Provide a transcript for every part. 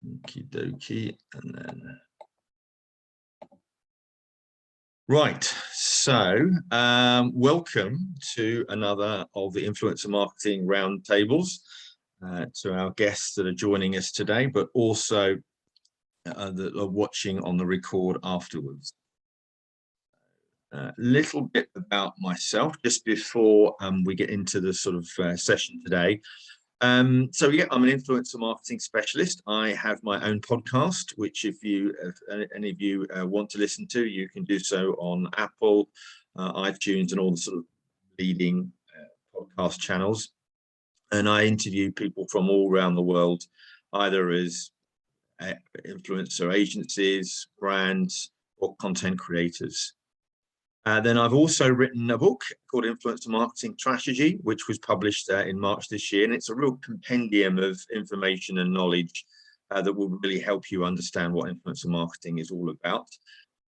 Okie dokie, and then right. So welcome to another of the Influencer Marketing Roundtables, to our guests that are joining us today, but also that are watching on the record afterwards. A little bit about myself just before we get into the sort of session today. So yeah, I'm an influencer marketing specialist. I have my own podcast, which if any of you want to listen to, you can do so on Apple, iTunes, and all the sort of leading podcast channels. And I interview people from all around the world, either as influencer agencies, brands, or content creators. Then I've also written a book called Influencer Marketing Strategy, which was published in March this year. And it's a real compendium of information and knowledge that will really help you understand what influencer marketing is all about.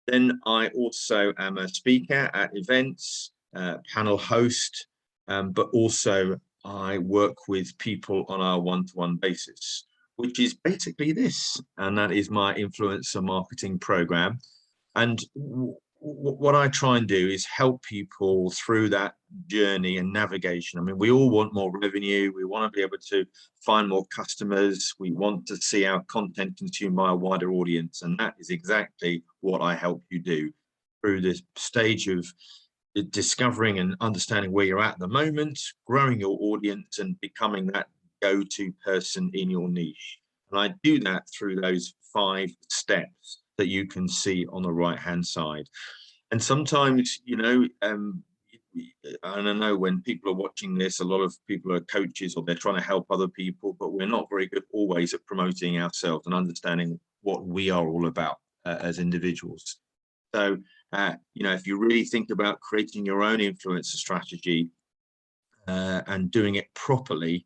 Then I also am a speaker at events, panel host, but also I work with people on a one-to-one basis, which is basically this, and that is my influencer marketing program. And what I try and do is help people through that journey and navigation. I mean, we all want more revenue. We want to be able to find more customers. We want to see our content consumed by a wider audience. And that is exactly what I help you do through this stage of discovering and understanding where you're at the moment, growing your audience and becoming that go-to person in your niche. And I do that through those 5 steps that you can see on the right-hand side. And sometimes, you know, and I know when people are watching this, a lot of people are coaches or they're trying to help other people, but we're not very good always at promoting ourselves and understanding what we are all about as individuals. So, you know, if you really think about creating your own influencer strategy and doing it properly,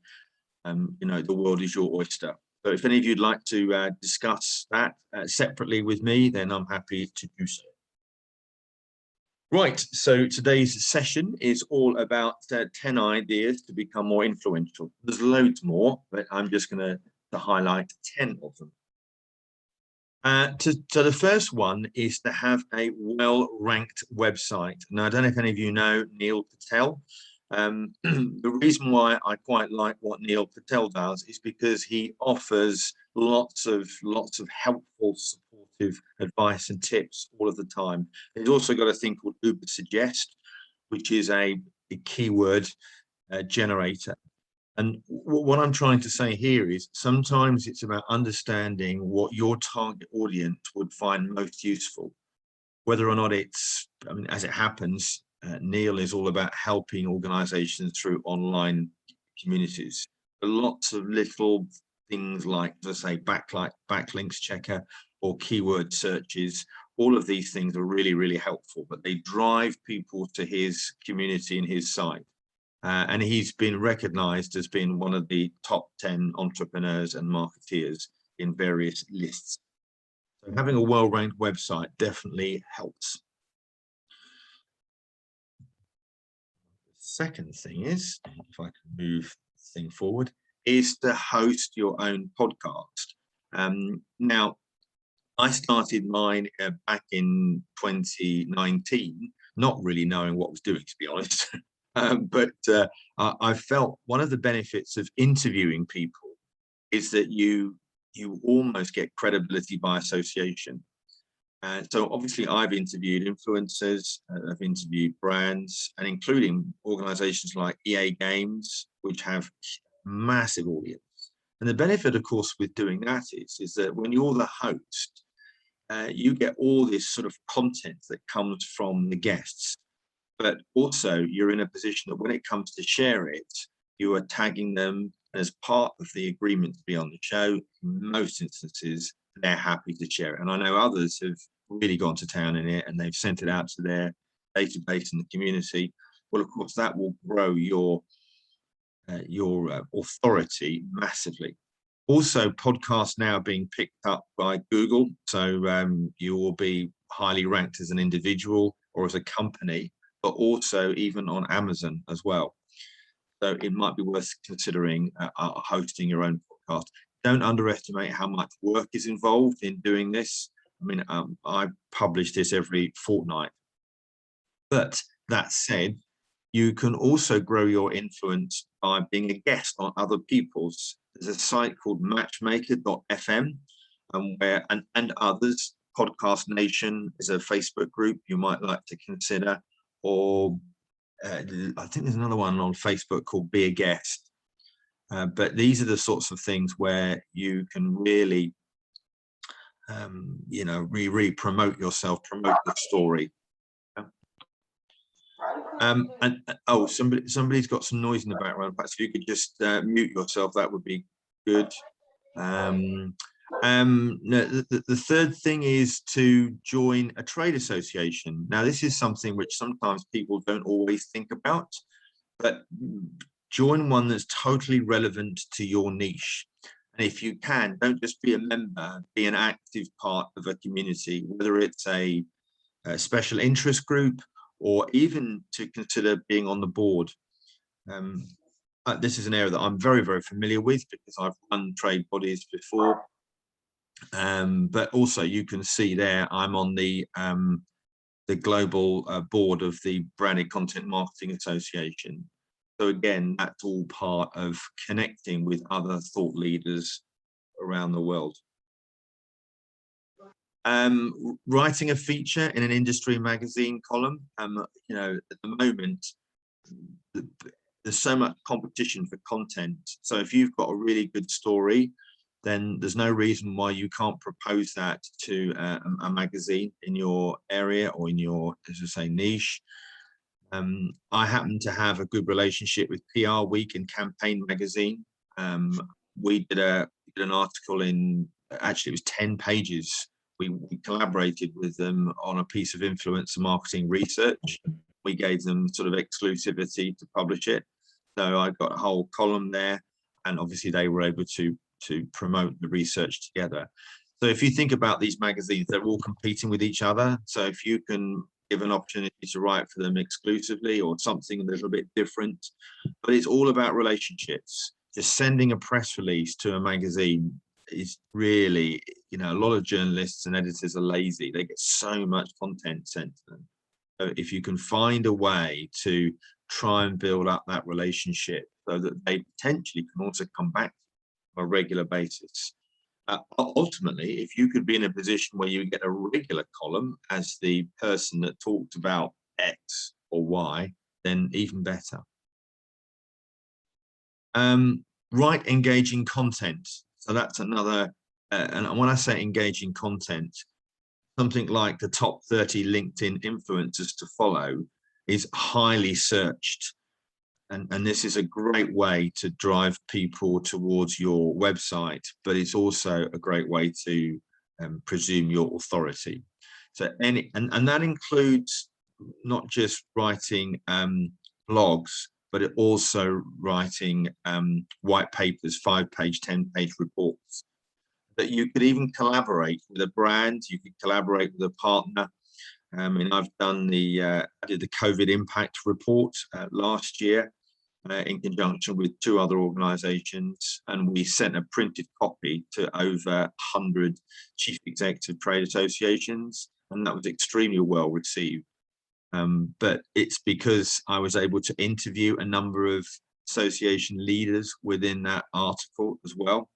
you know, the world is your oyster. So if any of you'd like to discuss that separately with me, then I'm happy to do so. Right, so today's session is all about 10 ideas to become more influential. There's loads more, but I'm just going to highlight 10 of them. So the first one is to have a well-ranked website. Now, I don't know if any of you know Neil Patel. The reason why I quite like what Neil Patel does is because he offers lots of helpful, supportive advice and tips all of the time. He's also got a thing called Uber Suggest, which is a keyword generator. And what I'm trying to say here is sometimes it's about understanding what your target audience would find most useful, whether or not it's, I mean, as it happens, Neil is all about helping organizations through online communities. Lots of little things like, let's say, backlinks checker or keyword searches. All of these things are really, really helpful, but they drive people to his community and his site. And he's been recognized as being one of the top 10 entrepreneurs and marketeers in various lists. So having a well-ranked website definitely helps. Second thing is, if I can move the thing forward, is to host your own podcast. Now, I started mine back in 2019, not really knowing what I was doing, to be honest. But I felt one of the benefits of interviewing people is that you almost get credibility by association. So obviously I've interviewed influencers, I've interviewed brands, and including organizations like EA Games, which have massive audience. And the benefit, of course, with doing that is that when you're the host, you get all this sort of content that comes from the guests, but also you're in a position that when it comes to share it, you are tagging them as part of the agreement to be on the show. In most instances, they're happy to share it. And I know others have really gone to town in it and they've sent it out to their database in the community. Well, of course, that will grow your authority massively. Also, podcasts now being picked up by Google. So you will be highly ranked as an individual or as a company, but also even on Amazon as well. So it might be worth considering hosting your own podcast. don't underestimate how much work is involved in doing this. I mean, I publish this every fortnight. But that said, you can also grow your influence by being a guest on other people's. There's a site called matchmaker.fm and others. Podcast Nation is a Facebook group you might like to consider, or I think there's another one on Facebook called Be a Guest. But these are the sorts of things where you can really, you know, really promote yourself, promote the story. Oh, somebody's got some noise in the background. Perhaps if you could just mute yourself, that would be good. No, the third thing is to join a trade association. Now, this is something which sometimes people don't always think about, but join one that's totally relevant to your niche. And if you can, don't just be a member, be an active part of a community, whether it's a special interest group or even to consider being on the board. This is an area that I'm very, very familiar with because I've run trade bodies before. But also you can see there, I'm on the global board of the Branded Content Marketing Association. So again, that's all part of connecting with other thought leaders around the world. Writing a feature in an industry magazine column. You know, at the moment, there's so much competition for content. So if you've got a really good story, then there's no reason why you can't propose that to a magazine in your area or in your, as I say, niche. I happen to have a good relationship with PR Week and Campaign Magazine. We did an article in, actually it was 10 pages. We collaborated with them on a piece of influencer marketing research. We gave them sort of exclusivity to publish it. So I got a whole column there, and obviously they were able to promote the research together. So if you think about these magazines, they're all competing with each other. So if you can give an opportunity to write for them exclusively or something a little bit different, but it's all about relationships. Just sending a press release to a magazine is really, you know, a lot of journalists and editors are lazy. They get so much content sent to them. So if you can find a way to try and build up that relationship so that they potentially can also come back on a regular basis. Ultimately, if you could be in a position where you get a regular column as the person that talked about X or Y, then even better. Write engaging content. So that's another, and when I say engaging content, something like the top 30 LinkedIn influencers to follow is highly searched. And this is a great way to drive people towards your website, but it's also a great way to presume your authority. So and that includes not just writing blogs, but it also writing white papers, 5-page, 10-page reports. That you could even collaborate with a brand, you could collaborate with a partner. And I've done I did the COVID impact report last year in conjunction with 2 other organizations, and we sent a printed copy to over 100 chief executive trade associations, and that was extremely well received. But it's because I was able to interview a number of association leaders within that article as well.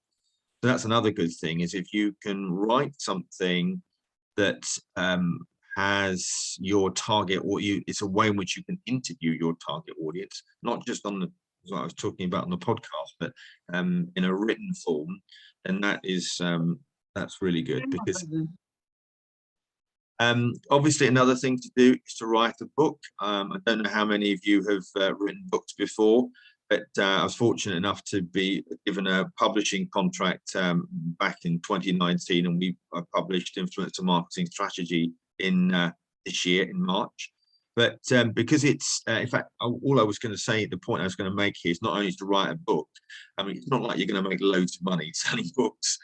So that's another good thing, is if you can write something that has your target, or it's a way in which you can interview your target audience, not just on the, what I was talking about on the podcast, but in a written form, and that is that's really good. Because obviously another thing to do is to write a book. I don't know how many of you have written books before, but I was fortunate enough to be given a publishing contract back in 2019, and we published Influencer Marketing Strategy in this year in March. But because it's, in fact, all I was going to say, the point I was going to make here is not only to write a book. I mean, it's not like you're going to make loads of money selling books,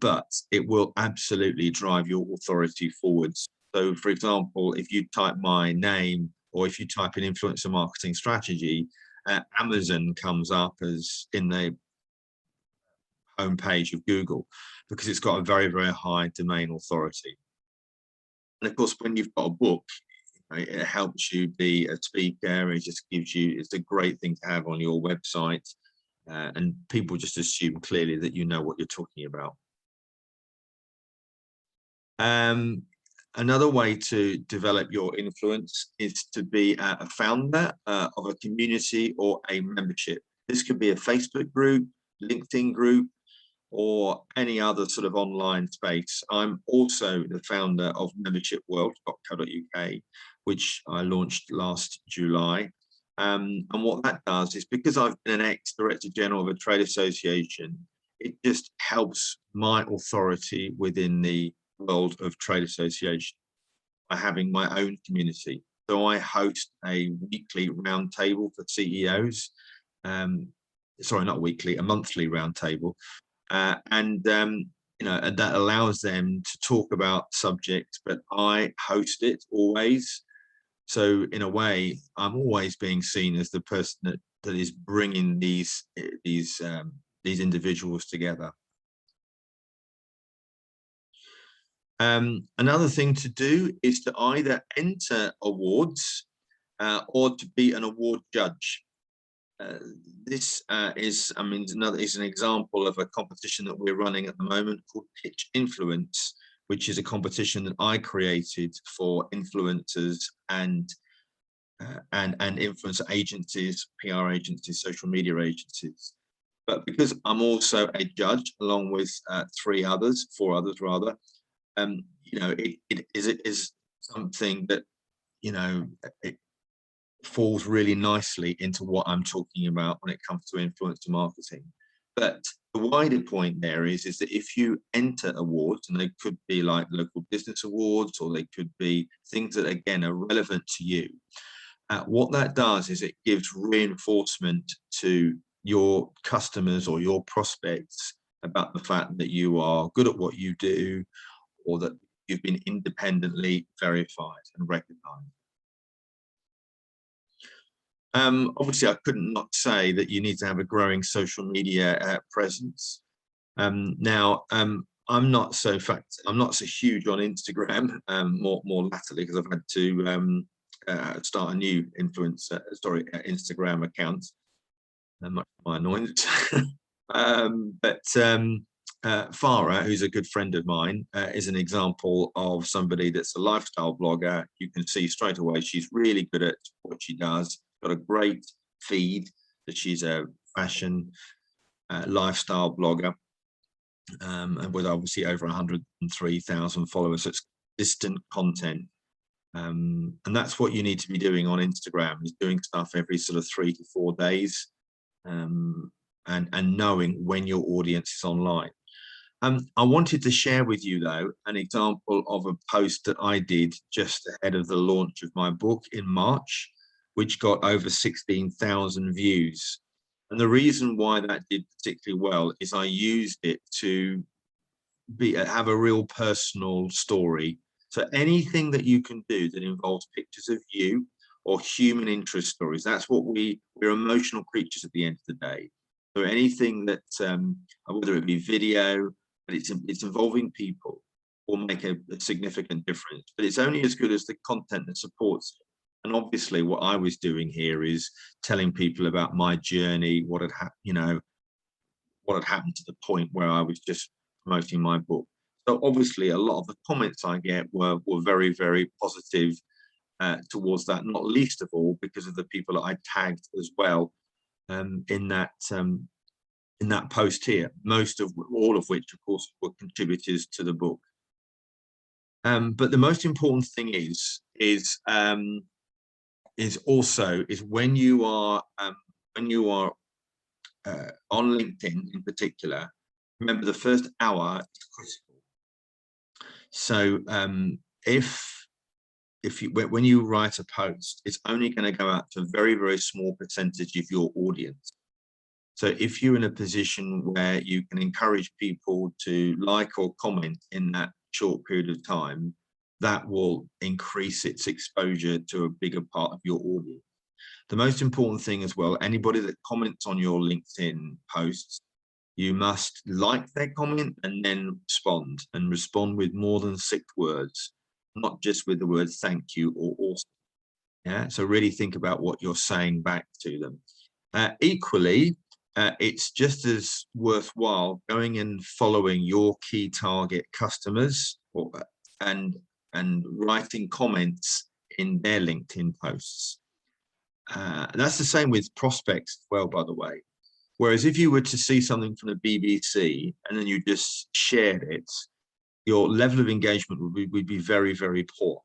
but it will absolutely drive your authority forwards. So, for example, if you type my name, or if you type in Influencer Marketing Strategy, Amazon comes up as in the homepage of Google, because it's got a very, very high domain authority. And of course, when you've got a book, it helps you be a speaker. It just gives you, it's a great thing to have on your website. And people just assume clearly that you know what you're talking about. Another way to develop your influence is to be a founder of a community or a membership. This could be a Facebook group, LinkedIn group, or any other sort of online space. I'm also the founder of membershipworld.co.uk, which I launched last July. And what that does is, because I've been an ex-director general of a trade association, it just helps my authority within the world of trade association by having my own community. So I host a weekly roundtable for CEOs. Sorry, not weekly, a monthly roundtable. And that allows them to talk about subjects, but I host it always. So in a way, I'm always being seen as the person that is bringing these individuals together. Another thing to do is to either enter awards or to be an award judge. This is an example of a competition that we're running at the moment called Sept Influencer, which is a competition that I created for influencers and influencer agencies, PR agencies, social media agencies. But because I'm also a judge, along with four others rather, it is something that, it falls really nicely into what I'm talking about when it comes to influencer marketing. But the wider point there is that if you enter awards, and they could be like local business awards, or they could be things that again are relevant to you, what that does is it gives reinforcement to your customers or your prospects about the fact that you are good at what you do, or that you've been independently verified and recognized. Obviously, I couldn't not say that you need to have a growing social media presence. I'm not so huge on Instagram, more latterly, because I've had to start a new Instagram account. Much to my annoyance. Farah, who's a good friend of mine, is an example of somebody that's a lifestyle blogger. You can see straight away she's really good at what she does. Got a great feed, that she's a fashion lifestyle blogger, and with obviously over 103,000 followers. So it's consistent content, and that's what you need to be doing on Instagram, is doing stuff every sort of 3 to 4 days, and knowing when your audience is online. I wanted to share with you, though, an example of a post that I did just ahead of the launch of my book in March, which got over 16,000 views. And the reason why that did particularly well is I used it to have a real personal story. So anything that you can do that involves pictures of you or human interest stories, that's what we're emotional creatures at the end of the day. So anything that, whether it be video, but it's involving people, will make a significant difference. But it's only as good as the content that supports it. And obviously, what I was doing here is telling people about my journey, what had happened, what had happened to the point where I was just promoting my book. So obviously, a lot of the comments I get were very, very positive towards that. Not least of all because of the people that I tagged as well in that post here. All of which, of course, were contributors to the book. But the most important thing is when you are on LinkedIn in particular, remember the first hour is critical. So when you write a post, it's only going to go out to a very, very small percentage of your audience. So if you're in a position where you can encourage people to like or comment in that short period of time, that will increase its exposure to a bigger part of your audience. The most important thing as well, anybody that comments on your LinkedIn posts, You must like their comment and then respond with more than 6 words, not just with the words thank you or awesome. Yeah, so really think about what you're saying back to them. Equally, it's just as worthwhile going and following your key target customers and writing comments in their LinkedIn posts. That's the same with prospects as well, by the way. Whereas if you were to see something from the BBC and then you just shared it, your level of engagement would be very, very poor.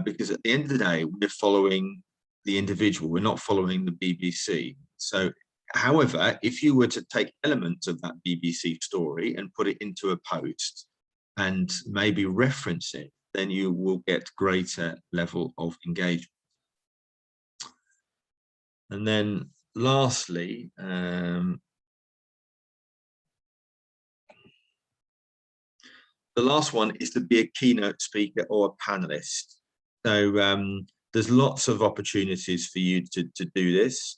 Because at the end of the day, we're following the individual, we're not following the BBC. So, however, if you were to take elements of that BBC story and put it into a post and maybe reference it, then you will get greater level of engagement. And then lastly, the last one is to be a keynote speaker or a panelist. So there's lots of opportunities for you to do this,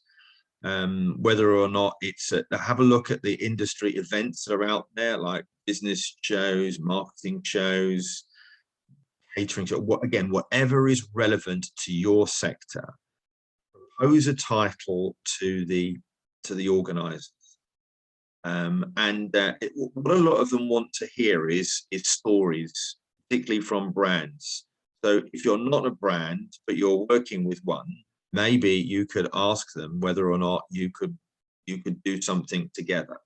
whether or not it's have a look at the industry events that are out there, like business shows, marketing shows, catering shows, again, whatever is relevant to your sector. Propose a title to the organizers. What a lot of them want to hear is stories, particularly from brands. So if you're not a brand, but you're working with one, maybe you could ask them whether or not you could do something together.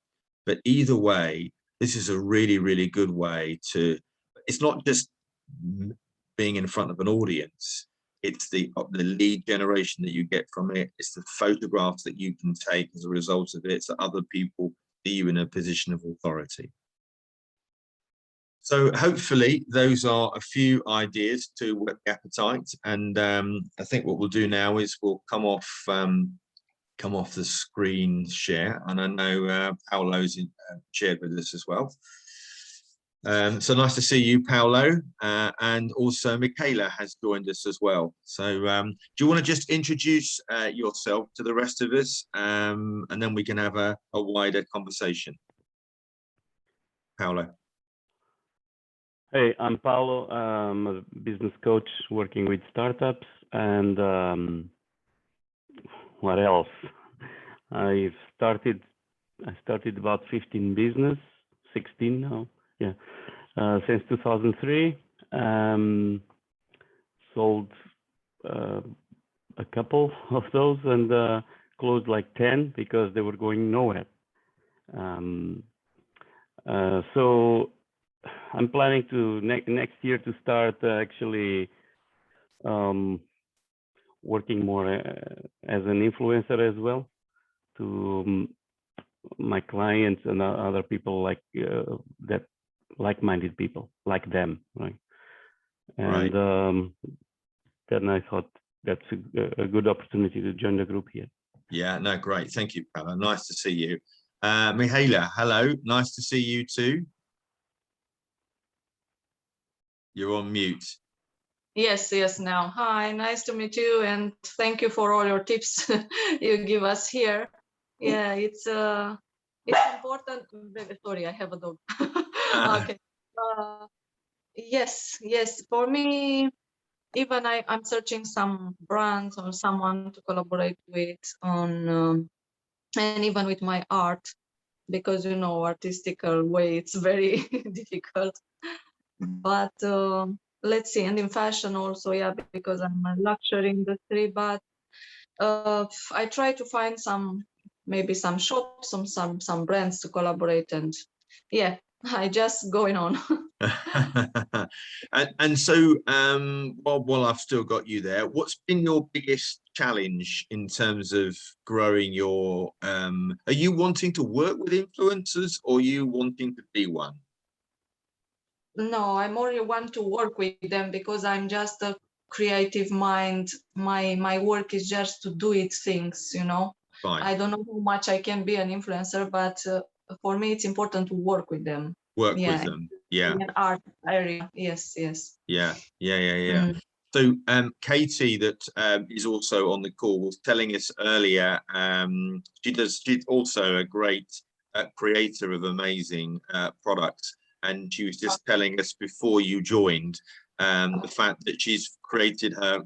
But either way, this is a really, really good way to, it's not just being in front of an audience, it's the lead generation that you get from it, it's the photographs that you can take as a result of it, so other people see you in a position of authority. So hopefully those are a few ideas to whet the appetite, and I think what we'll do now is we'll come off the screen share, and I know Paolo's shared with us as well. So nice to see you, Paolo, and also Michaela has joined us as well. So do you want to just introduce yourself to the rest of us, and then we can have a wider conversation? Paolo. Hey, I'm Paolo. I'm a business coach working with startups, and what else? I started about 15 business, 16 now. Yeah, since 2003. Sold a couple of those and closed like 10 because they were going nowhere. So I'm planning to next year to start actually working more as an influencer as well to my clients and other people like that, like-minded people like them, right? And right. Then I thought that's a good opportunity to join the group here. Yeah, no, great. Thank you, Paolo. Nice to see you. Mihaela, hello. Nice to see you too. You're on mute. Yes, now. Hi, nice to meet you, and thank you for all your tips you give us here. Yeah, it's important. Sorry, I have a dog. Okay. Yes. For me, even I'm searching some brands or someone to collaborate with on, and even with my art, because artistical way it's very difficult. But let's see, and in fashion also, yeah, because I'm a luxury industry. But I try to find maybe some shops, some brands to collaborate, and yeah, I just going on. and so while I've still got you there, what's been your biggest challenge in terms of growing your are you wanting to work with influencers, or are you wanting to be one? No, I more want to work with them because I'm just a creative mind. My work is just to do things, Fine. I don't know how much I can be an influencer, but for me it's important to work with them. With them, yeah. In an art area, yes. Yeah. So Katie, that is also on the call, was telling us earlier, she's also a great creator of amazing products, and she was just telling us before you joined the fact that she's created her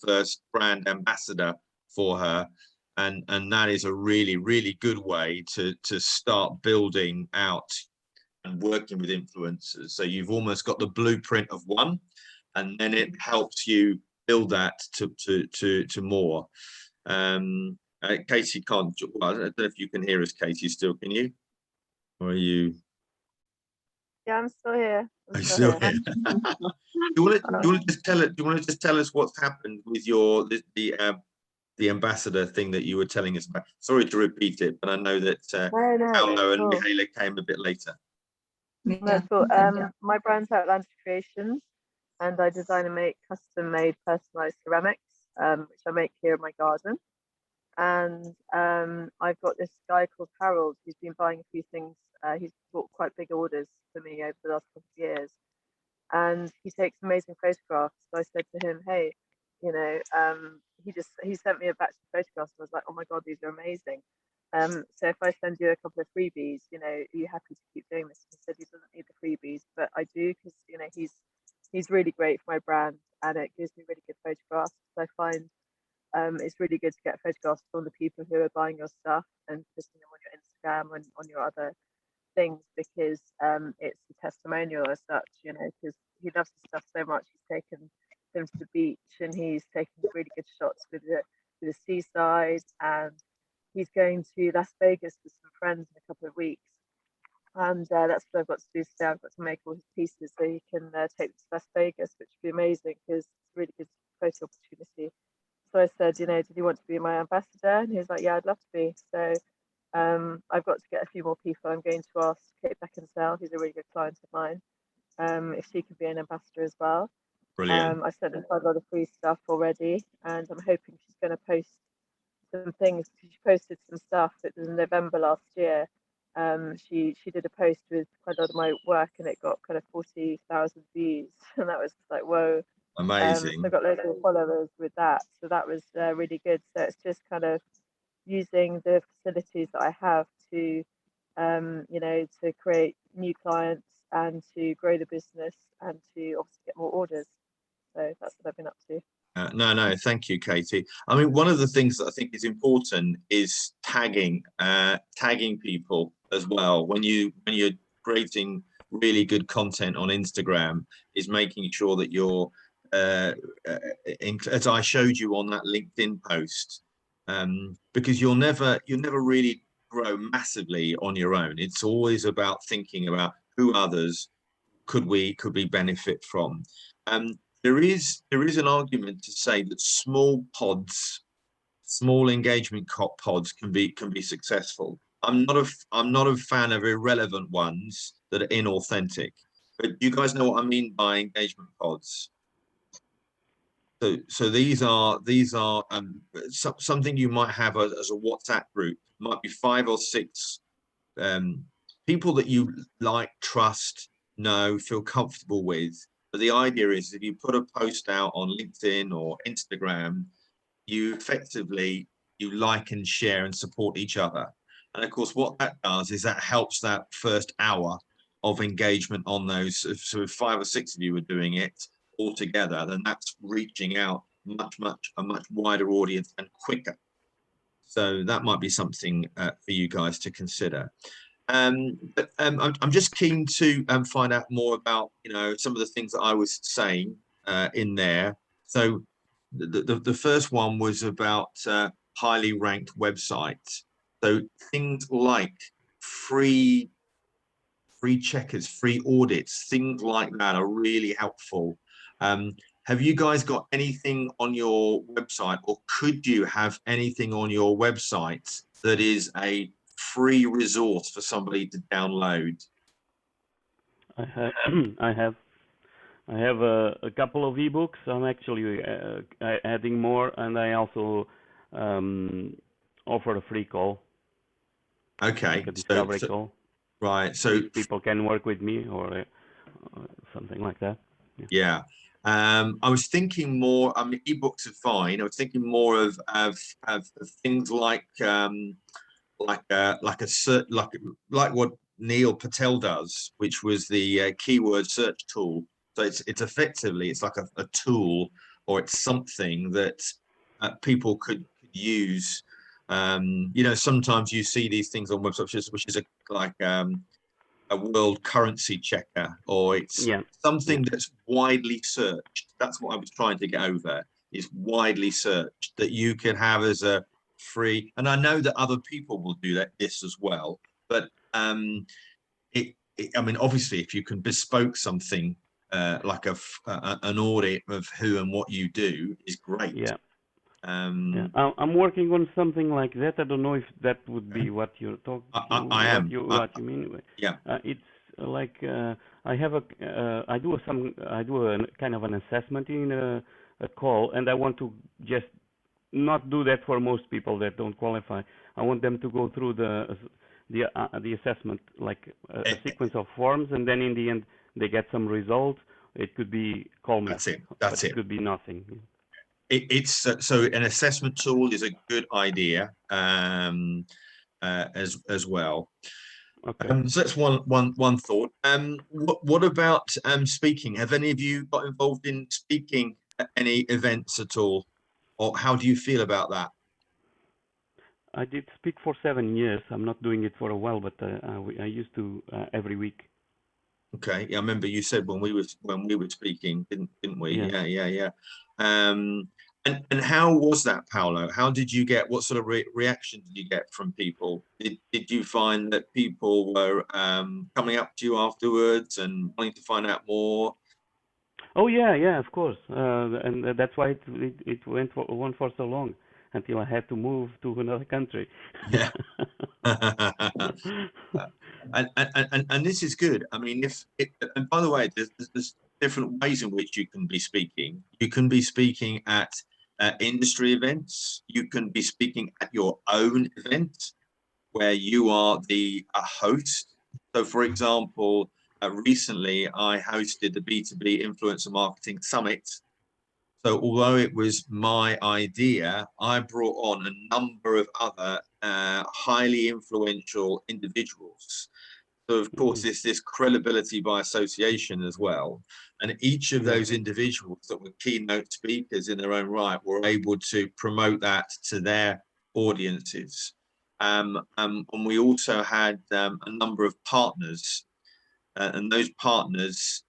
first brand ambassador for her, and that is a really good way to start building out and working with influencers. So you've almost got the blueprint of one, and then it helps you build that to more. Katie can't, well, I don't know if you can hear us, Katie, still, can you? Or are you? Yeah, I'm still here. I'm still here. Do you want to just tell it? Do you want to just tell us what's happened with your the ambassador thing that you were telling us about? Sorry to repeat it, but I know that Paolo and Mihaela came a bit later. That's cool. My brand's Outlandish Creations, and I design and make custom-made, personalized ceramics, which I make here in my garden. And I've got this guy called Harold who's been buying a few things. He's bought quite big orders for me over the last couple of years, and he takes amazing photographs. So I said to him, hey, you know, he sent me a batch of photographs, and I was like, oh my god, these are amazing. So if I send you a couple of freebies, you know, are you happy to keep doing this? He said he doesn't need the freebies, but I do, because you know he's really great for my brand, and it gives me really good photographs. So I find it's really good to get photographs from the people who are buying your stuff and putting them on your Instagram and on your other things, because it's a testimonial as such, you know, because he loves the stuff so much. He's taken them to the beach, and he's taken really good shots with the seaside, and he's going to Las Vegas with some friends in a couple of weeks, and that's what I've got to do today. I've got to make all his pieces so he can take them to Las Vegas, which would be amazing because it's a really good photo opportunity. So I said, you know, did you want to be my ambassador? And he was like, yeah, I'd love to be. So I've got to get a few more people. I'm going to ask Kate Beckinsale, who's a really good client of mine, if she can be an ambassador as well. Brilliant. I sent her quite a lot of free stuff already, and I'm hoping she's going to post some things. She posted some stuff. It was in November last year. She did a post with quite a lot of my work, and it got kind of 40,000 views, and that was like, whoa. Amazing. So I got loads of followers with that, so that was really good. So it's just kind of using the facilities that I have to, you know, to create new clients and to grow the business and to obviously get more orders. So that's what I've been up to. No, thank you, Katie. I mean, one of the things that I think is important is tagging people as well. When you're creating really good content on Instagram, is making sure that you're as I showed you on that LinkedIn post, because you'll never really grow massively on your own. It's always about thinking about who others could we benefit from. There is an argument to say that small pods, small engagement pods can be successful. I'm not a fan of irrelevant ones that are inauthentic, but you guys know what I mean by engagement pods. So these are something you might have as a WhatsApp group. It might be 5 or 6 people that you like, trust, know, feel comfortable with. But the idea is, if you put a post out on LinkedIn or Instagram, you effectively like and share and support each other. And of course, what that does is that helps that first hour of engagement on those. So if 5 or 6 of you are doing it all together, then that's reaching out a much wider audience and quicker. So that might be something for you guys to consider. But I'm just keen to find out more about, you know, some of the things that I was saying in there. So the first one was about highly ranked websites. So things like free checkers, free audits, things like that are really helpful. Have you guys got anything on your website, or could you have anything on your website that is a free resource for somebody to download? I have a couple of ebooks. I'm actually adding more, and I also offer a free call. Okay, like a discovery call. Right. So people can work with me or something like that. Yeah. I was thinking more. I mean, ebooks are fine. I was thinking more of things like like what Neil Patel does, which was the keyword search tool. So it's effectively, it's like a tool, or it's something that people could use. You know, sometimes you see these things on websites, which is a world currency checker, or it's something that's widely searched. That's what I was trying to get over, is widely searched, that you can have as a free, and I know that other people will do this as well, but I mean, obviously, if you can bespoke something like an audit of who and what you do, is great. Yeah. I'm working on something like that. I don't know if that would be what you're talking. What you mean? Yeah. It's like I do a kind of an assessment in a call, and I want to just not do that for most people that don't qualify. I want them to go through the assessment, like a sequence of forms, and then in the end they get some results. It could be call me. That's it. It could be nothing. It's so an assessment tool is a good idea as well. Okay. So that's one thought. What about speaking? Have any of you got involved in speaking at any events at all, or how do you feel about that? I did speak for 7 years. I'm not doing it for a while, but I used to every week. Okay, yeah, I remember you said when we were speaking, didn't we? Yeah. And how was that, Paolo? How did you get? What sort of reaction did you get from people? Did you find that people were coming up to you afterwards and wanting to find out more? Oh yeah, of course. And that's why it went for so long, until I had to move to another country. Yeah. And this is good. I mean, and by the way, there's different ways in which you can be speaking. You can be speaking at industry events. You can be speaking at your own event where you are the host. So, for example, recently I hosted the B2B Influencer Marketing Summit. So although it was my idea, I brought on a number of other highly influential individuals. So of course, there's this credibility by association as well. And each of those individuals that were keynote speakers in their own right were able to promote that to their audiences. And we also had a number of partners, and those partners,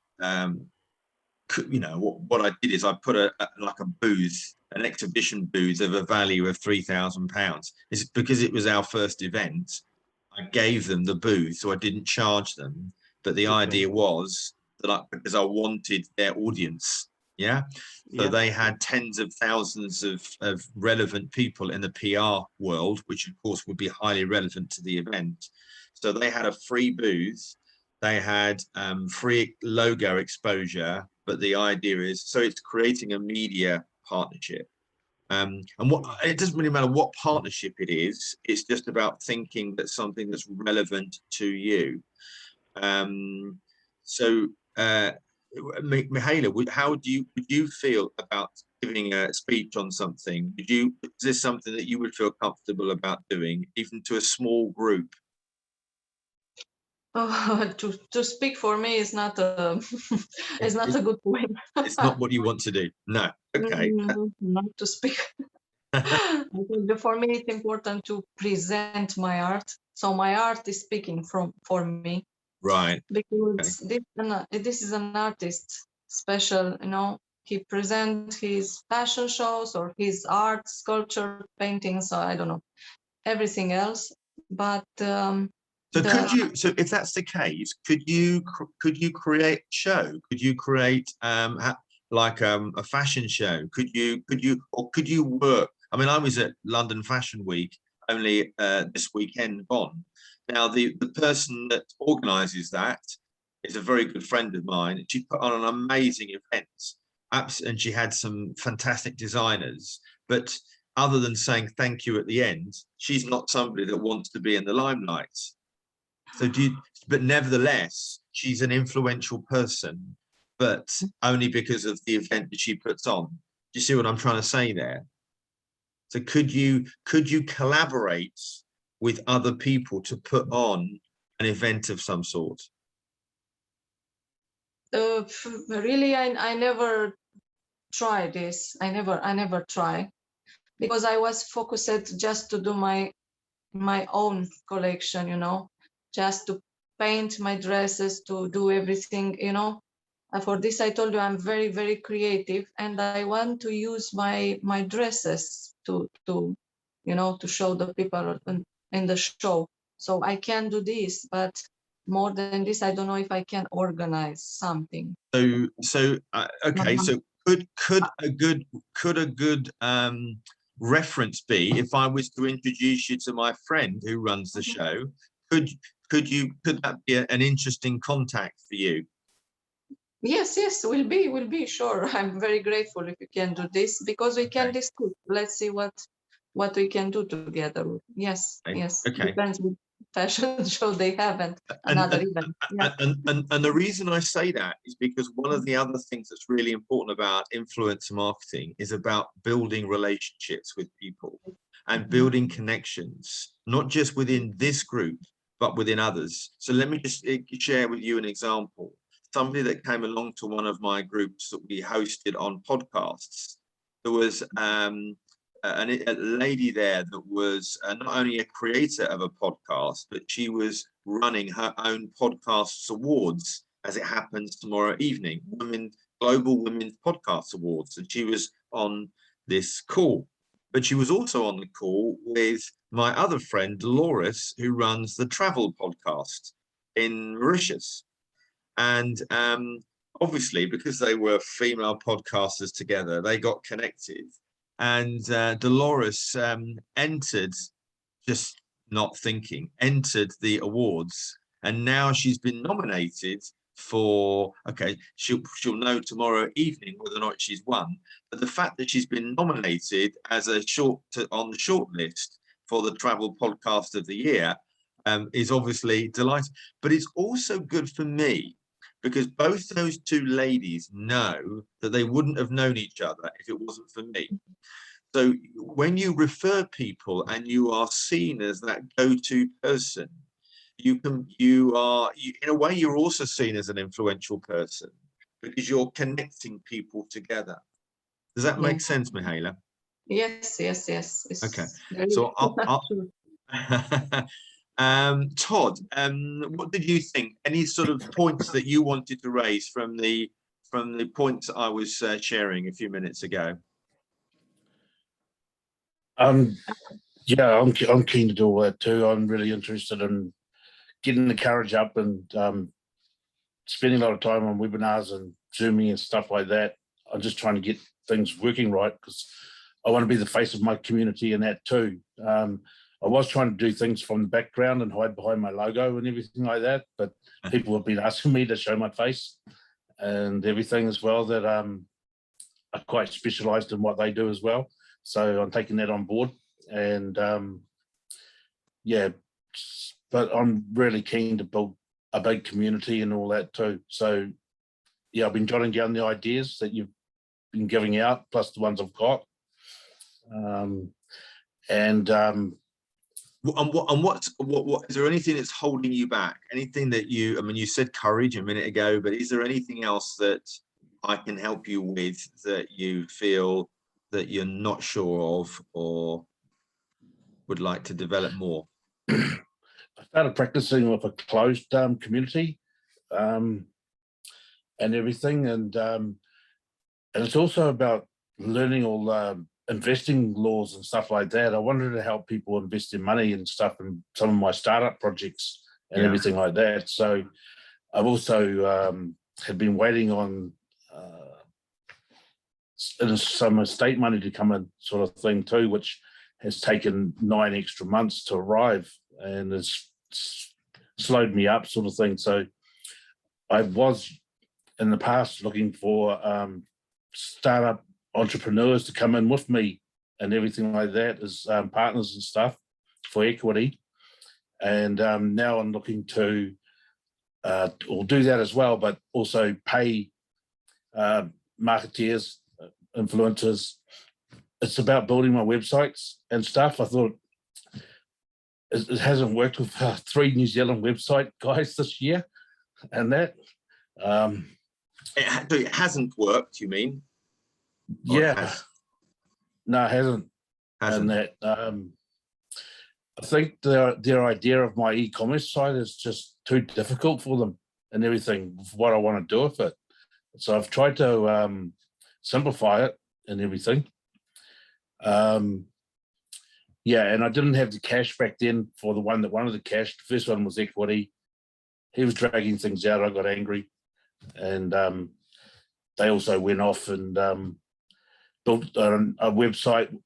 you know, what I did is I put like a booth, an exhibition booth of a value of £3,000. It's because it was our first event. I gave them the booth, so I didn't charge them. But the idea was that because I wanted their audience, so they had tens of thousands of relevant people in the PR world, which of course would be highly relevant to the event. So they had a free booth. They had free logo exposure, but the idea is, so it's creating a media partnership. And it doesn't really matter what partnership it is. It's just about thinking that something that's relevant to you. So, Mihaela, how would you feel about giving a speech on something? Is this something that you would feel comfortable about doing, even to a small group? To speak for me is not a is not a good point. It's not what you want to do. No. Okay. Not to speak. For me, it's important to present my art. So my art is speaking for me. Right. Because this is an artist special, you know. He presents his fashion shows or his art, sculpture, paintings. So I don't know everything else, but. So if that's the case, could you create a show? Could you create like a fashion show? Could you work? I mean, I was at London Fashion Week only this weekend gone. Now the person that organises that is a very good friend of mine. She put on an amazing event, and she had some fantastic designers. But other than saying thank you at the end, she's not somebody that wants to be in the limelight. So but nevertheless, she's an influential person, but only because of the event that she puts on. Do you see what I'm trying to say there? So could you collaborate with other people to put on an event of some sort? Really, I never try this. I never try, because I was focused just to do my own collection, you know, just to paint my dresses, to do everything, you know. For this, I told you I'm very, very creative, and I want to use my dresses to you know, to show the people in the show. So I can do this, but more than this, I don't know if I can organize something. So okay, so could a good reference be, if I was to introduce you to my friend who runs the show, could that be an interesting contact for you? Yes, will be sure. I'm very grateful if you can do this, because we can discuss. Let's see what we can do together. Yes, yes. Okay. Depends what fashion show they have and another event. Yeah. And the reason I say that is because one of the other things that's really important about influencer marketing is about building relationships with people and building connections, not just within this group, but within others. So let me just share with you an example. Somebody that came along to one of my groups that we hosted on podcasts, there was a lady there that was not only a creator of a podcast, but she was running her own podcasts awards, as it happens tomorrow evening, Global Women's Podcast Awards, and she was on this call. But she was also on the call with my other friend Dolores, who runs the travel podcast in Mauritius. And obviously, because they were female podcasters together, they got connected. And Dolores entered, just not thinking, entered the awards. And now she's been nominated for, okay, she'll know tomorrow evening whether or not she's won. But the fact that she's been nominated as on the short list for the Travel Podcast of the Year is obviously delighting. But it's also good for me, because both those two ladies know that they wouldn't have known each other if it wasn't for me. So when you refer people and you are seen as that go-to person, in a way, you're also seen as an influential person, because you're connecting people together. Does that make sense, Mihaela? Yes. It's okay. So Todd, what did you think? Any sort of points that you wanted to raise from the points I was sharing a few minutes ago? Yeah, I'm keen to do all that too. I'm really interested in getting the courage up and spending a lot of time on webinars and Zooming and stuff like that. I'm just trying to get things working right, because I want to be the face of my community in that too. I was trying to do things from the background and hide behind my logo and everything like that, but people have been asking me to show my face and everything as well, that are quite specialized in what they do as well. So I'm taking that on board, and yeah, but I'm really keen to build a big community and all that too. So yeah, I've been jotting down the ideas that you've been giving out, plus the ones I've got. What is there anything that's holding you back? Anything that I mean, you said courage a minute ago, but is there anything else that I can help you with that you feel that you're not sure of or would like to develop more? I started practicing with a closed community and everything, and it's also about learning all investing laws and stuff like that. I wanted to help people invest their money and stuff in some of my startup projects and everything like that. So I've also had been waiting on some estate money to come in, sort of thing too, which has taken 9 extra months to arrive, and it's slowed me up, sort of thing. So I was in the past looking for startup entrepreneurs to come in with me and everything like that as partners and stuff for equity. And now I'm looking to or do that as well, but also pay marketeers, influencers. It's about building my websites and stuff. I thought it hasn't worked with 3 New Zealand website guys this year, and that. It hasn't worked, you mean? Or it Yeah, has? no, it hasn't. And that I think their idea of my e-commerce site is just too difficult for them and everything, what I want to do with it. So I've tried to simplify it and everything. Yeah, and I didn't have the cash back then for the one that wanted the cash. The first one was equity. He was dragging things out. I got angry, and they also went off and built a website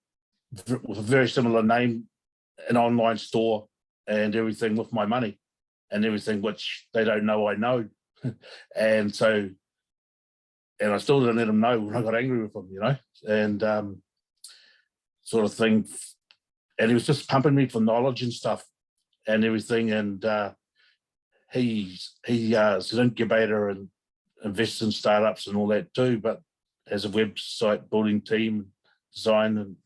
with a very similar name, an online store and everything with my money and everything, which they don't know I know. And so, and I still didn't let them know when I got angry with them, you know, and sort of thing. And he was just pumping me for knowledge and stuff and everything. And he's an incubator and invests in startups and all that too, but has a website building team, design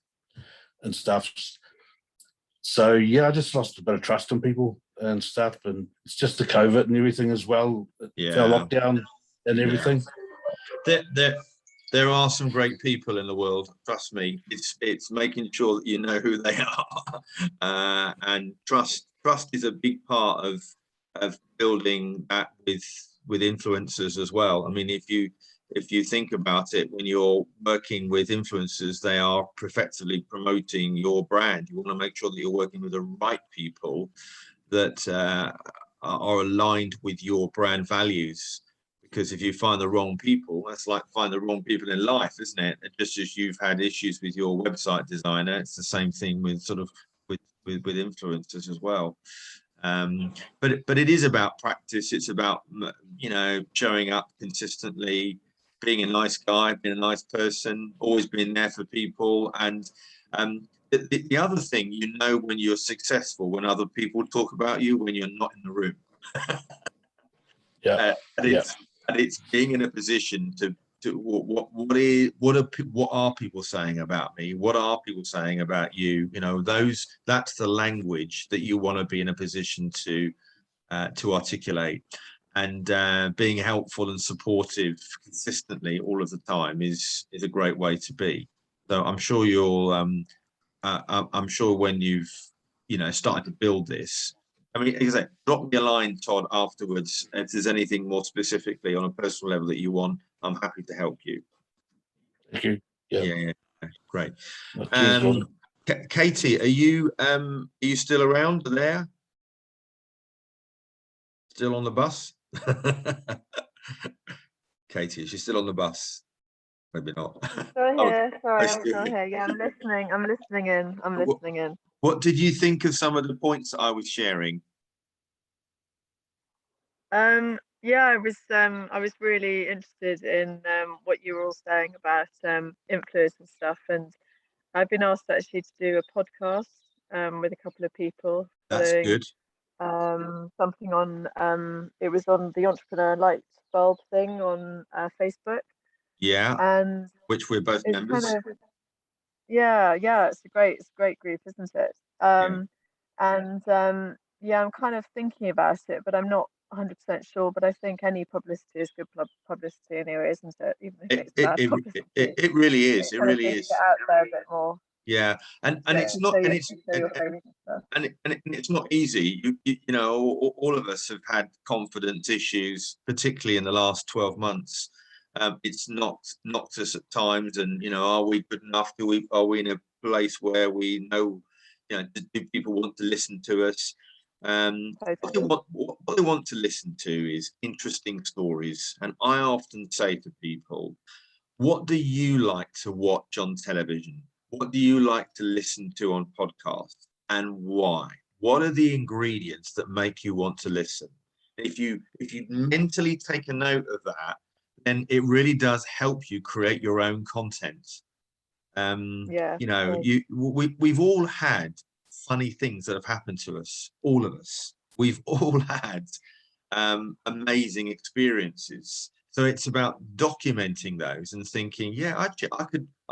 and stuff. So yeah, I just lost a bit of trust in people and stuff, and it's just the COVID and everything as well. Yeah, Lockdown and everything. There are some great people in the world. Trust me. It's making sure that you know who they are, and trust is a big part of building that with influencers as well. I mean, if you think about it, when you're working with influencers, they are effectively promoting your brand. You want to make sure that you're working with the right people that are aligned with your brand values. Because if you find the wrong people, that's like find the wrong people in life, isn't it? And just as you've had issues with your website designer, it's the same thing with sort of with influencers as well. But it is about practice. It's about, you know, showing up consistently, being a nice guy, being a nice person, always being there for people. And the other thing, you know, when you're successful, when other people talk about you, when you're not in the room. Yeah. And it's being in a position to what are people saying about me? What are people saying about you? You know, that's the language that you want to be in a position to articulate. And being helpful and supportive consistently all of the time is a great way to be. So I'm sure you'll I'm sure when you've, you know, started to build this, I mean, as I say, drop me a line, Todd, afterwards. If there's anything more specifically on a personal level that you want, I'm happy to help you. Thank you. Yeah, great. Cheers, Katie, are you still around there? Still on the bus? Katie, is she still on the bus? Maybe not. Still here. Sorry, I'm still here. Yeah, I'm listening. I'm listening in. What did you think of some of the points that I was sharing? Yeah, I was really interested in what you were all saying about influence and stuff, and I've been asked actually to do a podcast with a couple of people. That's good. Something on it was on the Entrepreneur Light Bulb thing on Facebook. Yeah, and which we're both members. Kind of, yeah, it's a great group, isn't it? Yeah, I'm kind of thinking about it, but I'm not 100% sure. But I think any publicity is good publicity anyway, isn't it? Even if it's bad publicity. It really is. It really is. Get out there a bit more. Yeah, and it's not, and it's not easy. You know, all of us have had confidence issues, particularly in the last 12 months. It's knocked us at times, and you know, are we good enough? Are we in a place where we know, you know, do people want to listen to us? What they want to listen to is interesting stories, and I often say to people, what do you like to watch on television? What do you like to listen to on podcasts, and why? What are the ingredients that make you want to listen? If you mentally take a note of that, then it really does help you create your own content. You know, we've all had funny things that have happened to us, all of us. We've all had amazing experiences. So it's about documenting those and thinking, yeah, actually, I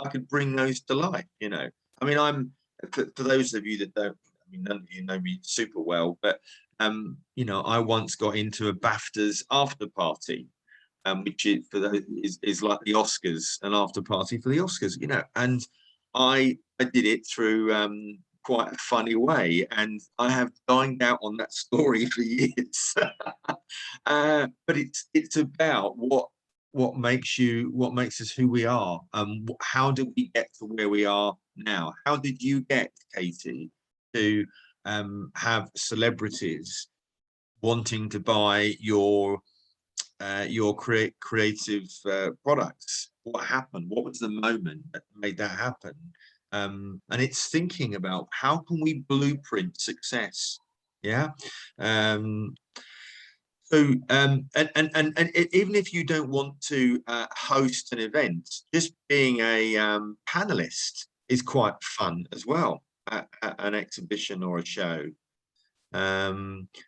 could bring those to life. You know, I mean, for those of you that don't, mean, none of you know me super well, but you know, I once got into a BAFTAs after party, which is like the Oscars, an after party for the Oscars, you know, and I did it through quite a funny way, and I have dined out on that story for years. But it's about what makes us who we are. How did we get to where we are now? How did you get, Katie, to have celebrities wanting to buy your creative products? What happened? What was the moment that made that happen? And it's thinking about how can we blueprint success. Yeah. So and even if you don't want to host an event, just being a panelist is quite fun as well at an exhibition or a show.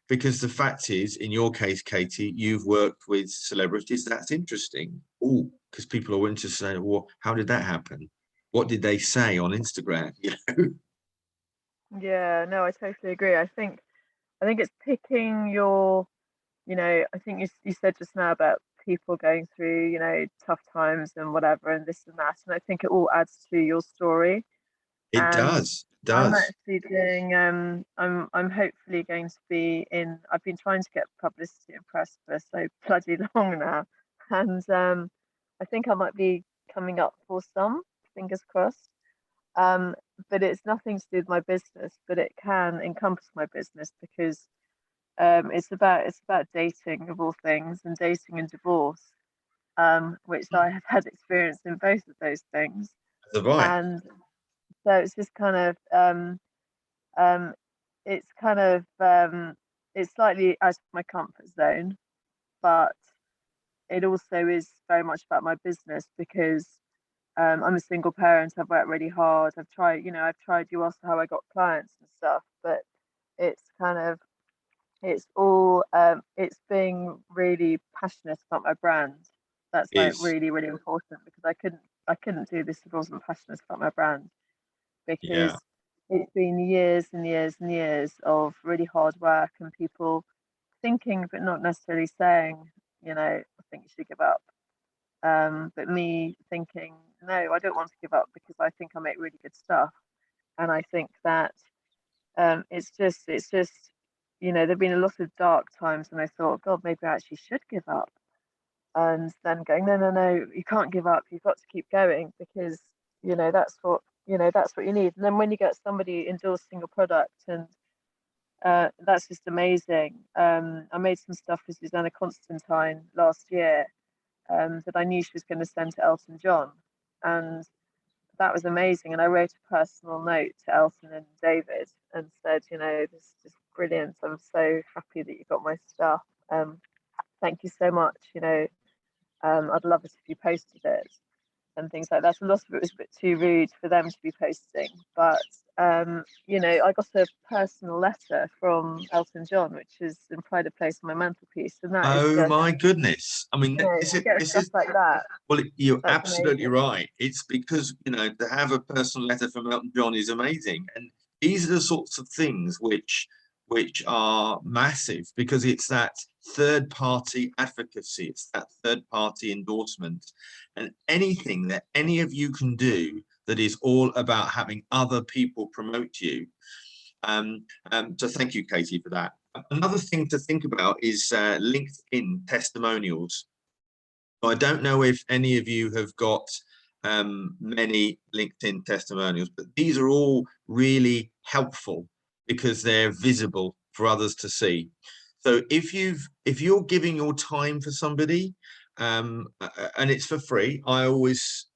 Because the fact is, in your case, Katie, you've worked with celebrities. That's interesting. Oh, because people are interested to say, well, how did that happen? What did they say on Instagram? You know? Yeah, no, I totally agree. I think it's picking your, you know, I think you said just now about people going through, you know, tough times and whatever and this and that, and I think it all adds to your story. It And does. I'm actually doing I'm hopefully going to be in, I've been trying to get publicity and press for so bloody long now, and I think I might be coming up for some, fingers crossed. But it's nothing to do with my business, but it can encompass my business because it's about dating of all things, and dating and divorce, which I have had experience in both of those things. Have I? And so it's just kind of it's kind of it's slightly out of my comfort zone, but it also is very much about my business because I'm a single parent. I've worked really hard. I've tried, you asked how I got clients and stuff, but it's kind of, it's all, it's being really passionate about my brand. That's like Is. really, really important because I couldn't do this if I wasn't passionate about my brand, because Yeah. it's been years and years and years of really hard work and people thinking but not necessarily saying, I think you should give up. But me thinking, no, I don't want to give up because I think I make really good stuff. And I think that it's just, there've been a lot of dark times and I thought, God, maybe I actually should give up. And then going, no, you can't give up. You've got to keep going because, that's what you need. And then when you get somebody endorsing your product, and that's just amazing. I made some stuff for Susanna Constantine last year that I knew she was going to send to Elton John. And that was amazing. And I wrote a personal note to Elton and David and said, this is just brilliant. I'm so happy that you got my stuff. Thank you so much. I'd love it if you posted it and things like that. A lot of it was a bit too rude for them to be posting, but I got a personal letter from Elton John, which is in pride of place on my mantelpiece, and that is just, my goodness. I mean, this is like that. Well, you're That's absolutely amazing. right. It's because, to have a personal letter from Elton John is amazing. And these are the sorts of things which are massive, because it's that third party advocacy, it's that third party endorsement, and anything that any of you can do that is all about having other people promote you. So thank you, Katie, for that. Another thing to think about is LinkedIn testimonials. I don't know if any of you have got many LinkedIn testimonials, but these are all really helpful because they're visible for others to see. So if you're giving your time for somebody, and it's for free, I always,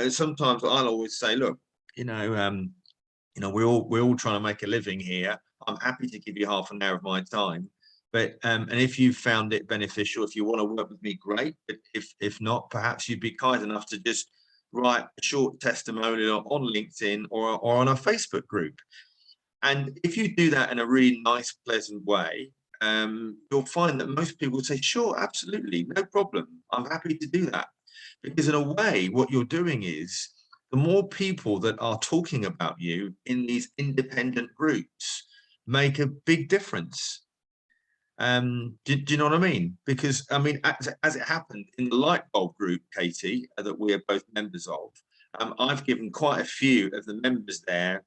sometimes I'll always say, look, we're all trying to make a living here. I'm happy to give you half an hour of my time. But and if you found it beneficial, if you want to work with me, great. But if not, perhaps you'd be kind enough to just write a short testimonial on LinkedIn or on a Facebook group. And if you do that in a really nice, pleasant way, you'll find that most people would say, sure, absolutely, no problem. I'm happy to do that. Because in a way, what you're doing is, the more people that are talking about you in these independent groups, make a big difference. Do you know what I mean? Because I mean, as it happened in the light bulb group, Katie, that we are both members of, I've given quite a few of the members there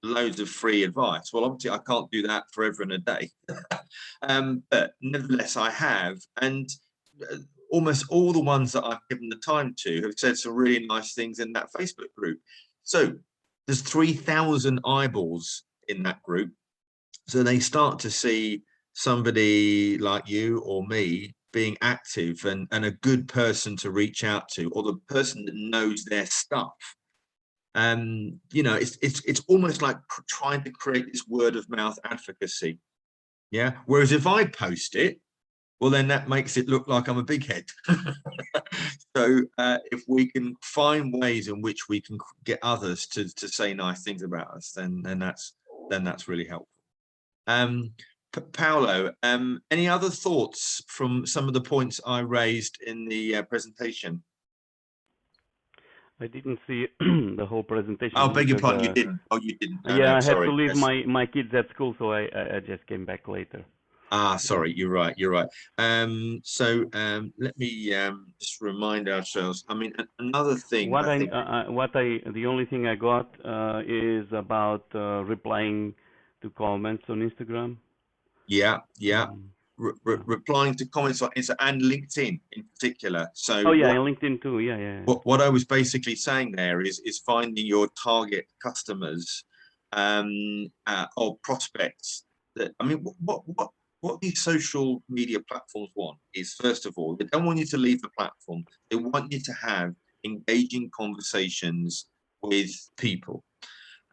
loads of free advice. Well, obviously I can't do that for everyone a day, but nevertheless I have, and almost all the ones that I've given the time to have said some really nice things in that Facebook group. So there's 3,000 eyeballs in that group, so they start to see somebody like you or me being active and a good person to reach out to, or the person that knows their stuff. You know, it's almost like trying to create this word of mouth advocacy. Yeah. Whereas if I post it, well, then that makes it look like I'm a big head. So if we can find ways in which we can get others to say nice things about us, then that's really helpful. Paolo, any other thoughts from some of the points I raised in the presentation? I didn't see the whole presentation. Oh, beg your pardon, you didn't. Oh, you didn't. No, yeah, no, I had sorry. to leave Yes. my kids at school, so I just came back later. Ah, sorry, you're right. You're right. Let me just remind ourselves. I mean, another thing. The only thing I got is about replying to comments on Instagram. Yeah, yeah. Replying to comments on Insta and LinkedIn in particular. So oh yeah, and LinkedIn too. Yeah. What I was basically saying there is finding your target customers or prospects. That, I mean, what these social media platforms want is, first of all, they don't want you to leave the platform. They want you to have engaging conversations with people,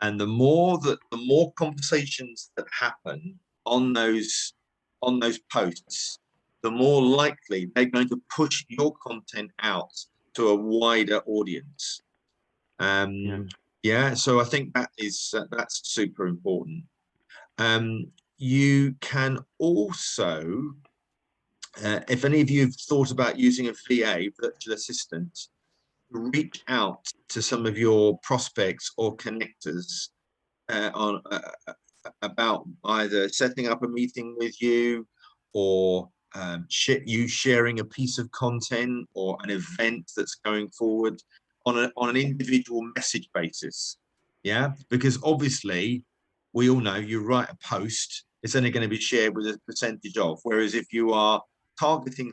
and the more conversations that happen on those posts, the more likely they're going to push your content out to a wider audience. Yeah, so I think that's super important. You can also, if any of you have thought about using a VA, virtual assistant, reach out to some of your prospects or connectors about either setting up a meeting with you, or you sharing a piece of content or an event that's going forward on an individual message basis. Yeah, because obviously we all know you write a post, it's only going to be shared with a percentage of, whereas if you are targeting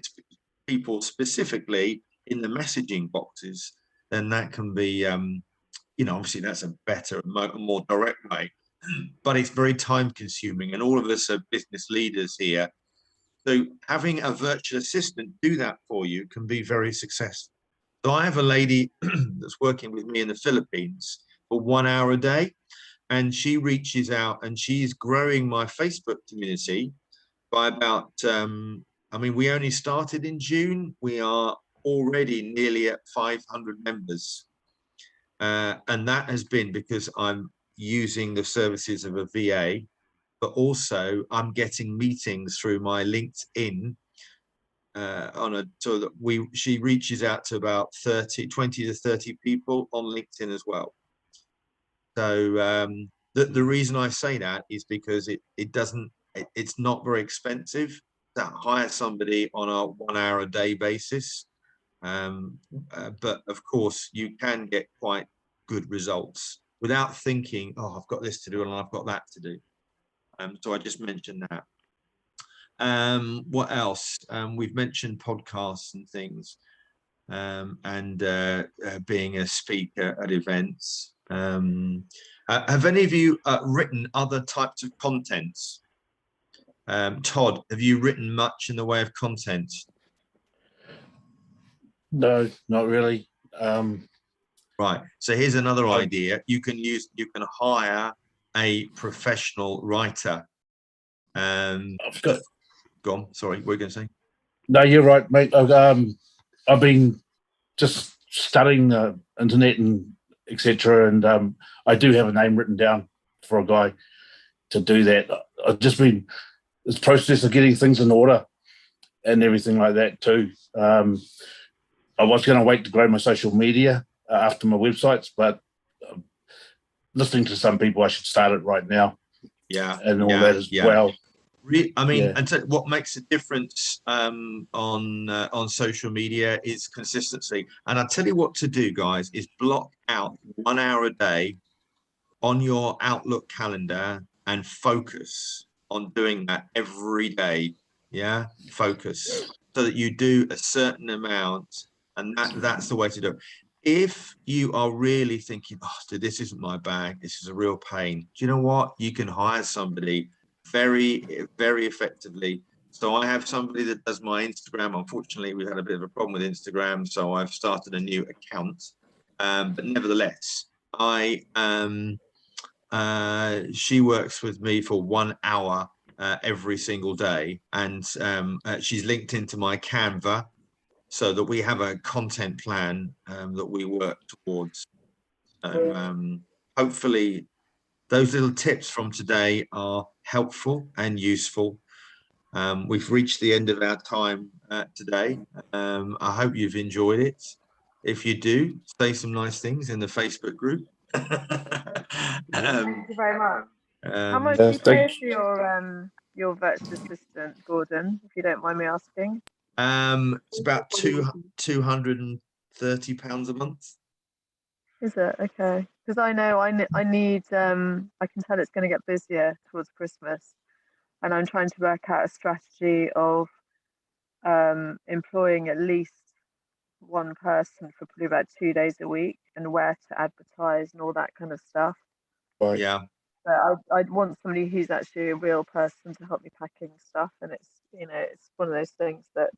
people specifically in the messaging boxes, then that can be you know, obviously that's a better, more direct way, but it's very time consuming, and all of us are business leaders here. So having a virtual assistant do that for you can be very successful. So I have a lady that's working with me in the Philippines for 1 hour a day, and she reaches out and she's growing my Facebook community by about, I mean, we only started in June. We are already nearly at 500 members. And that has been because I'm using the services of a VA, but also I'm getting meetings through my LinkedIn so that she reaches out to about 20 to 30 people on LinkedIn as well. So the reason I say that is because it's not very expensive to hire somebody on a 1 hour a day basis. But of course you can get quite good results without thinking, oh, I've got this to do and I've got that to do. So I just mentioned that. What else? We've mentioned podcasts and things, and being a speaker at events. Have any of you written other types of contents? Todd, have you written much in the way of content? No, not really. Right. So here's another idea. You can hire a professional writer. Go on. Sorry, what were you going to say? No, you're right, mate. I've been just studying the internet and etc. And I do have a name written down for a guy to do that. I've just been this process of getting things in order and everything like that too. I was going to wait to grow my social media after my websites, but listening to some people, I should start it right now. Yeah. and all that as well. I mean, Yeah. and what makes a difference on social media is consistency. And I tell you what to do, guys, is block out 1 hour a day on your Outlook calendar and focus on doing that every day. Yeah, focus so that you do a certain amount, and that's the way to do it. If you are really thinking, oh, dude, this isn't my bag, this is a real pain, do you know what? You can hire somebody very, very effectively. So I have somebody that does my Instagram. Unfortunately, we've had a bit of a problem with Instagram, so I've started a new account. But nevertheless, she works with me for 1 hour every single day, and she's linked into my Canva, so that we have a content plan that we work towards. Hopefully those little tips from today are helpful and useful. We've reached the end of our time today. I hope you've enjoyed it. If you do, say some nice things in the Facebook group. Thank you very much. How much Yeah, do you pay for your virtual assistant, Gordon, if you don't mind me asking? It's about £230 a month. Is it? Okay. Because I know I need, I can tell it's going to get busier towards Christmas, and I'm trying to work out a strategy of employing at least one person for probably about 2 days a week, and where to advertise and all that kind of stuff. Right. Yeah. But I'd want somebody who's actually a real person to help me packing stuff, and it's, you know, it's one of those things that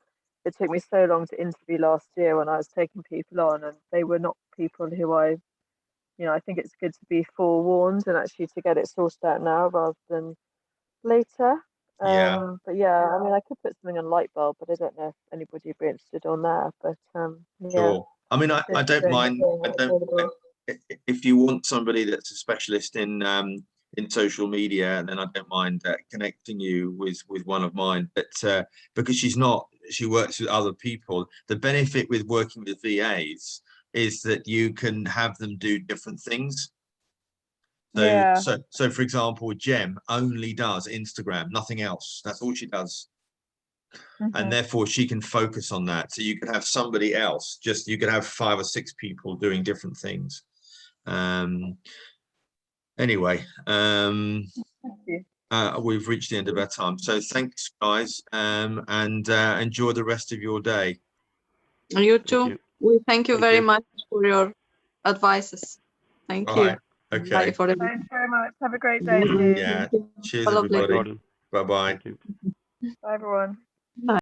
it took me so long to interview last year when I was taking people on, and they were not people who I think it's good to be forewarned and actually to get it sorted out now rather than later. Yeah. But yeah, I mean, I could put something on Lightbulb, but I don't know if anybody would be interested on that. But yeah. Sure. I mean, I don't mind. If you want somebody that's a specialist in social media, then I don't mind connecting you with one of mine. But because she works with other people. The benefit with working with VAs is that you can have them do different things. So for example, Jem only does Instagram, nothing else. That's all she does. And therefore she can focus on that. So you could have somebody else, you could have 5 or 6 people doing different things. Anyway, we've reached the end of our time. So thanks, guys, and enjoy the rest of your day. And you too. We thank you very much for your advices. Thank you. Right. Okay. Thanks very much. Have a great day, too. Yeah. Cheers, everybody. Bye-bye. Bye, everyone. Bye.